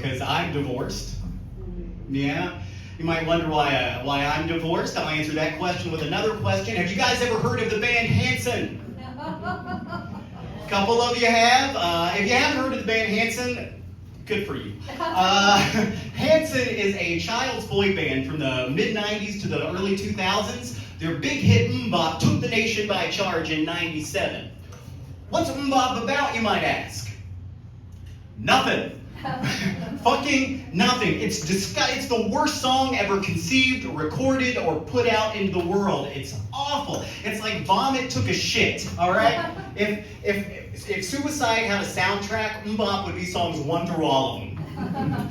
because I'm divorced. Yeah. You might wonder why I'm divorced. I'll answer that question with another question. Have you guys ever heard of the band Hanson? A couple of you have. If you haven't heard of the band Hanson, good for you. Hanson is a child's boy band from the mid-90s to the early 2000s. Their big hit MMMBop took the nation by charge in '97. What's MMMBop about, you might ask? Nothing. Fucking nothing. It's the worst song ever conceived, recorded, or put out into the world. It's awful. It's like vomit took a shit, all right? If Suicide had a soundtrack, MMMBop would be songs 1 through all of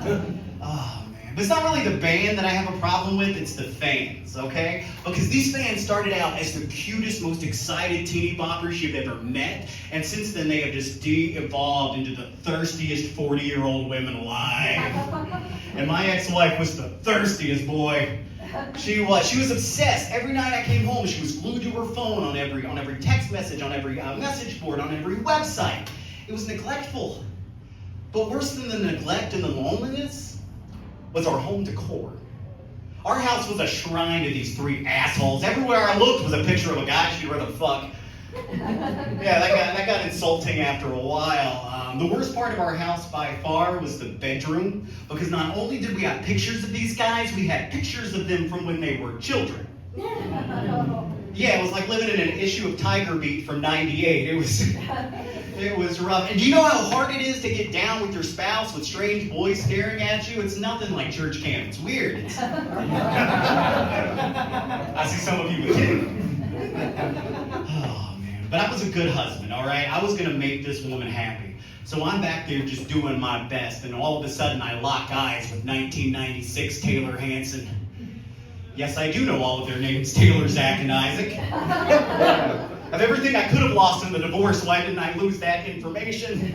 them. Oh, man. But it's not really the band that I have a problem with, it's the fans, okay? Because these fans started out as the cutest, most excited teeny boppers you've ever met, and since then they have just de-evolved into the thirstiest 40-year-old women alive. And my ex-wife was the thirstiest, boy. She was obsessed. Every night I came home, she was glued to her phone on every text message, on every message board, on every website. It was neglectful. But worse than the neglect and the loneliness was our home decor. Our house was a shrine to these 3 assholes. Everywhere I looked was a picture of a guy she'd rather fuck. Yeah, that got insulting after a while. The worst part of our house by far was the bedroom, because not only did we have pictures of these guys, we had pictures of them from when they were children. Yeah, it was like living in an issue of Tiger Beat from '98. It was rough. And do you know how hard it is to get down with your spouse with strange boys staring at you? It's nothing like church camp. It's weird. I see some of you with kids. Oh, man. But I was a good husband, all right? I was going to make this woman happy. So I'm back there just doing my best, and all of a sudden I lock eyes with 1996 Taylor Hanson. Yes, I do know all of their names, Taylor, Zach, and Isaac. Of everything I could have lost in the divorce, why didn't I lose that information?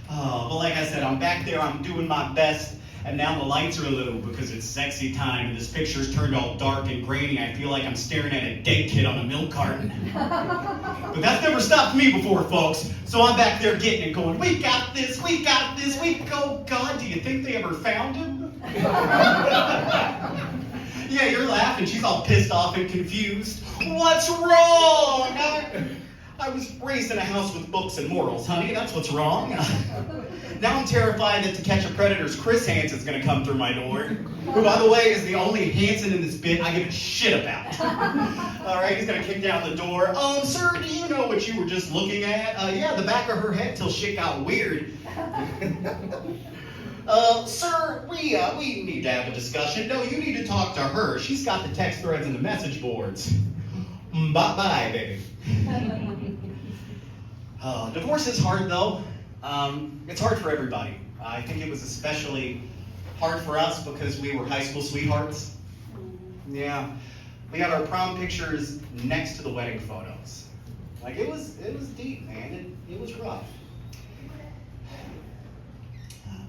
But like I said, I'm back there, I'm doing my best, and now the lights are low because it's sexy time, and this picture's turned all dark and grainy. I feel like I'm staring at a dead kid on a milk carton. But that's never stopped me before, folks. So I'm back there getting it, going, we got this, oh God, do you think they ever found him? Yeah, you're laughing. She's all pissed off and confused. What's wrong? I was raised in a house with books and morals, honey. That's what's wrong. Now I'm terrified that To Catch a Predator's Chris Hansen's going to come through my door. Who, by the way, is the only Hansen in this bit I give a shit about. All right, he's going to kick down the door. Sir, do you know what you were just looking at? Yeah, the back of her head till shit got weird. Sir, we need to have a discussion. No, you need to talk to her. She's got the text threads and the message boards. Bye-bye, baby. Divorce is hard, though. It's hard for everybody. I think it was especially hard for us because we were high school sweethearts. Yeah. We had our prom pictures next to the wedding photos. Like, it was deep, man. It was rough.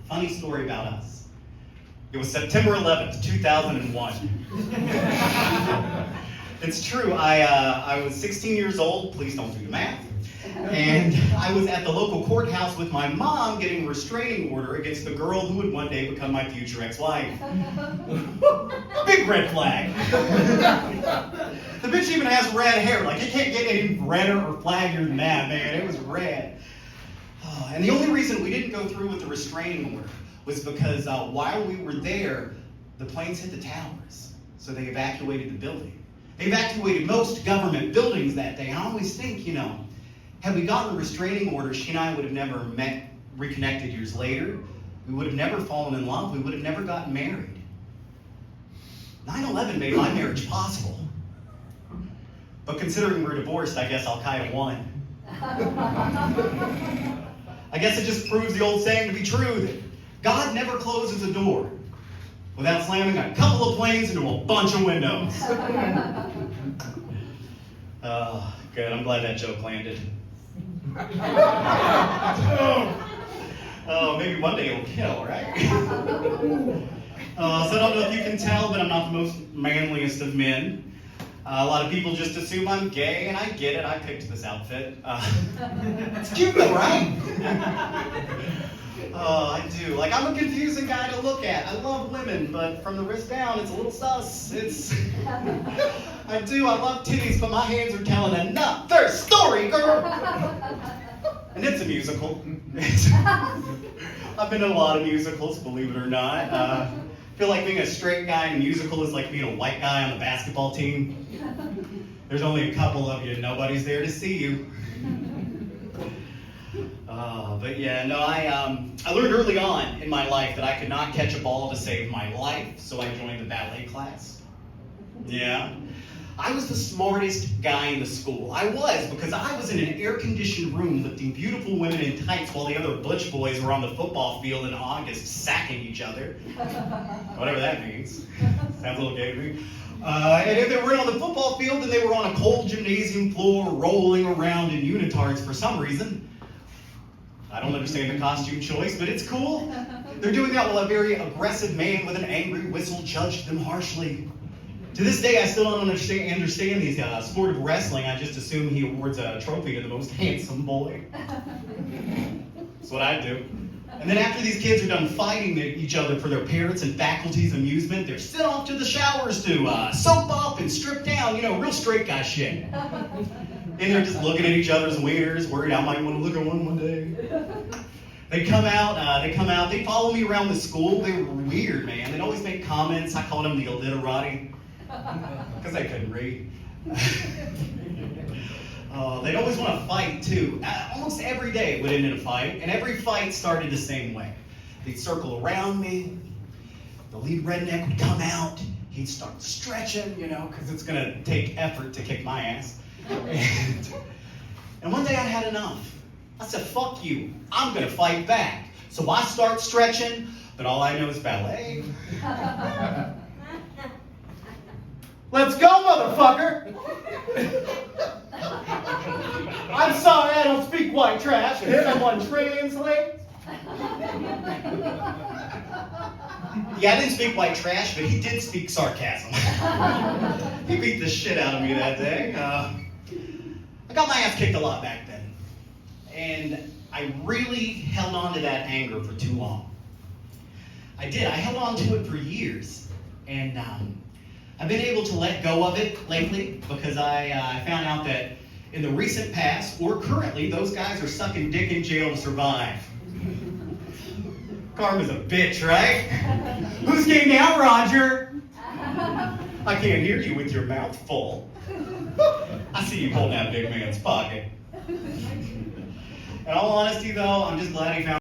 Funny story about us. It was September 11th, 2001. It's true, I was 16 years old, please don't do the math, and I was at the local courthouse with my mom getting a restraining order against the girl who would one day become my future ex-wife. Big red flag. The bitch even has red hair, like it can't get any redder or flaggier than that, man, it was red. And the only reason we didn't go through with the restraining order was because while we were there, the planes hit the towers. So they evacuated the building. They evacuated most government buildings that day. I always think, had we gotten a restraining order, she and I would have never met, reconnected years later. We would have never fallen in love. We would have never gotten married. 9/11 made my marriage possible. But considering we're divorced, I guess Al-Qaeda won. I guess it just proves the old saying to be true that God never closes a door without slamming a couple of planes into a bunch of windows. Oh, good. I'm glad that joke landed. Oh, maybe one day it'll kill, right? So I don't know if you can tell, but I'm not the most manliest of men. A lot of people just assume I'm gay, and I get it. I picked this outfit. It's cute though, right? Oh, I do. Like, I'm a confusing guy to look at. I love women, but from the wrist down, it's a little sus. I do. I love titties, but my hands are telling another story, girl. And it's a musical. I've been in a lot of musicals, believe it or not. I feel like being a straight guy in a musical is like being a white guy on the basketball team. There's only a couple of you, and nobody's there to see you. But yeah, no, I learned early on in my life that I could not catch a ball to save my life, so I joined the ballet class. Yeah. I was the smartest guy in the school. I was, because I was in an air-conditioned room lifting beautiful women in tights while the other butch boys were on the football field in August sacking each other. Whatever that means. Sounds a little gay to me. And if they were on the football field, then they were on a cold gymnasium floor rolling around in unitards for some reason. I don't understand the costume choice, but it's cool. They're doing that while a very aggressive man with an angry whistle judged them harshly. To this day, I still don't understand these sport of wrestling. I just assume he awards a trophy to the most handsome boy. That's what I do. And then after these kids are done fighting each other for their parents' and faculty's amusement, they're sent off to the showers to soap up and strip down, real straight guy shit. And they're just looking at each other's wieners, worried I might want to look at one day. They come out, they follow me around the school. They were weird, man. They'd always make comments. I called them the illiterati, because they couldn't read. They'd always want to fight, too. Almost every day would end in a fight, and every fight started the same way. They'd circle around me. The lead redneck would come out. He'd start stretching, because it's going to take effort to kick my ass. And one day I had enough. I said, fuck you. I'm going to fight back. So I start stretching, but all I know is ballet. Let's go, motherfucker! I'm sorry, I don't speak white trash. Can someone translate? Yeah, I didn't speak white trash, but he did speak sarcasm. He beat the shit out of me that day. I got my ass kicked a lot back then. And I really held on to that anger for too long. I did. I held on to it for years. And I've been able to let go of it lately because I found out that in the recent past, or currently, those guys are sucking dick in jail to survive. Karma's a bitch, right? Who's game now, Roger? I can't hear you with your mouth full. I see you holding that big man's pocket. In all honesty, though, I'm just glad he found